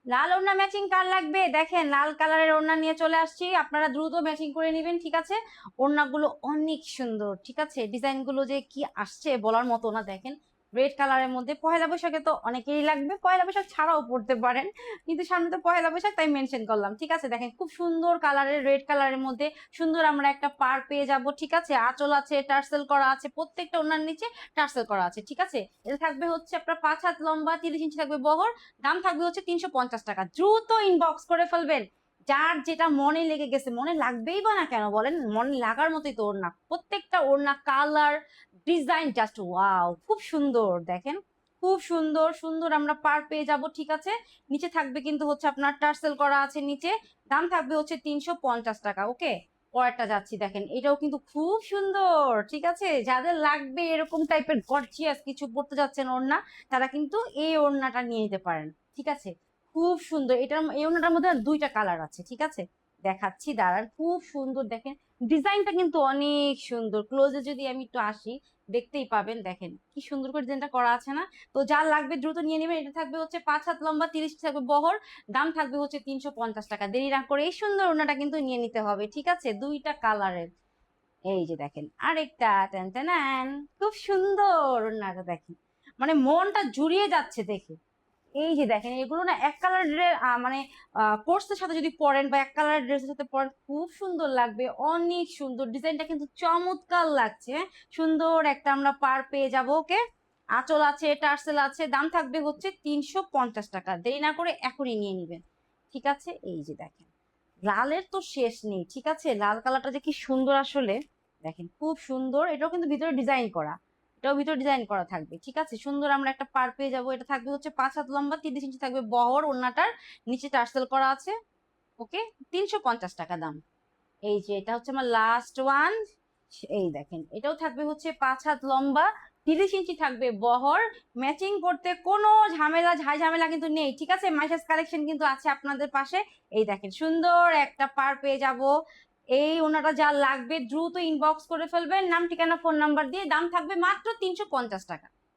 লাল ওড়না ম্যাচিং কার লাগবে? দেখেন লাল কালারের ওড়না নিয়ে চলে আসছি, আপনারা দ্রুত ম্যাচিং করে নেবেন। ঠিক আছে, ওড়নাগুলো অনেক সুন্দর। ঠিক আছে, ডিজাইন গুলো যে কি আসছে বলার মতো না। দেখেন রেড কালারের মধ্যে, পয়লা বৈশাখে তো অনেকেরই লাগবে, পয়লা বৈশাখ ছাড়াও পড়তে পারেন, কিন্তু সামনে তো পয়লা বৈশাখ তাই মেনশন করলাম। ঠিক আছে, দেখেন খুব সুন্দর কালারের, রেড কালারের মধ্যে সুন্দর আমরা একটা পার পেয়ে যাব। ঠিক আছে, আঁচল আছে, টার্সেল করা আছে, প্রত্যেকটা ওড়নার নিচে টার্সেল করা আছে। ঠিক আছে, এটা থাকবে হচ্ছে আপনার 5 হাত লম্বা, 30 ইঞ্চি থাকবে বহর। দাম থাকবে হচ্ছে 350 টাকা। দ্রুত ইনবক্স করে ফেলবেন। যার যেটা মনে লেগে গেছে, মনে লাগবেই বা না কেন বলেন, মনে লাগার মতোই তো ওড়না, প্রত্যেকটা ওড়না কালার ডিজাইন জাস্ট ওয়াও, খুব সুন্দর। দেখেন খুব সুন্দর সুন্দর আমরা পার পেয়ে যাব। ঠিক আছে, নিচে থাকবে কিন্তু হচ্ছে আপনার টার্সেল করা আছে নিচে। দাম থাকবে হচ্ছে 350 টাকা। ওকে, পরেরটা যাচ্ছি, দেখেন এটাও কিন্তু খুব সুন্দর। ঠিক আছে, যাদের লাগবে এরকম টাইপের গর্জিয়াস কিছু পড়তে যাচ্ছেন ওড়না, তারা কিন্তু এই ওড়নাটা নিয়ে নিতে পারেন। ঠিক আছে, খুব সুন্দর। এই ওড়নাটার মধ্যে না দুইটা কালার আছে। ঠিক আছে, দেখাচ্ছি দাঁড়ান, খুব সুন্দর। দেখেন ডিজাইনটা কিন্তু অনেক সুন্দর, ক্লোজে যদি আমি একটু আসি দেখতেই পাবেন। দেখেন কি সুন্দর করে ডিজাইনটা করা আছে না? তো যার লাগবে দ্রুত নিয়ে নেবেন। এটা থাকবে হচ্ছে 5 হাত লম্বা, 30 থাকবে বহর। দাম থাকবে হচ্ছে 350 টাকা। দেরি না করে এই সুন্দর ওড়নাটা কিন্তু নিয়ে নিতে হবে। ঠিক আছে, দুইটা কালারের। এই যে দেখেন আরেকটা, টেন টেন, খুব সুন্দর ওড়নাটা। দেখেন মানে মনটা জুড়িয়ে যাচ্ছে দেখে। এই যে দেখেন এগুলো না এক কালারের, মানে কোর্সের সাথে যদি পরেন বা এক কালারের ড্রেসের সাথে পরেন খুব সুন্দর লাগবে। অনেক সুন্দর, ডিজাইনটা কিন্তু চমৎকার লাগছে। সুন্দর একটা আমরা পার পেয়ে যাব। ওকে, আঁচল আছে, টার্সেল আছে। দাম থাকবে হচ্ছে 350 টাকা। দেরি না করে এখনই নিয়ে নিবেন। ঠিক আছে, এই যে দেখেন লালের তো শেষ নেই। ঠিক আছে, লাল কালারটা যে কি সুন্দর আসলে। দেখেন খুব সুন্দর, এটাও কিন্তু ভিতরে ডিজাইন করা, এটাও ভিতরে ডিজাইন করা থাকবে। ঠিক আছে, সুন্দর আমরা একটা পার পেয়ে যাবো। এটা থাকবে হচ্ছে 5 হাত লম্বা, 30 ইঞ্চি থাকবে বহর, ওড়নাটার নিচে টার্সেল করা আছে। ওকে, 350 টাকা দাম। এই যে এটা হচ্ছে আমার লাস্ট ওয়ান। এই দেখেন এটাও থাকবে হচ্ছে 5 হাত লম্বা, 30 ইঞ্চি থাকবে বহর। ম্যাচিং করতে কোনো ঝামেলা ঝামেলা কিন্তু নেই। ঠিক আছে, মাইশাস কালেকশন কিন্তু আছে আপনাদের পাশে। এই দেখেন সুন্দর একটা পার পেয়ে যাব। এই ওনাটা যা লাগবে দ্রুত ইনবক্স করে ফেলবেন, নাম ঠিকানা ফোন নাম্বার দিয়ে। দাম থাকবে মাত্র 350 টাকা।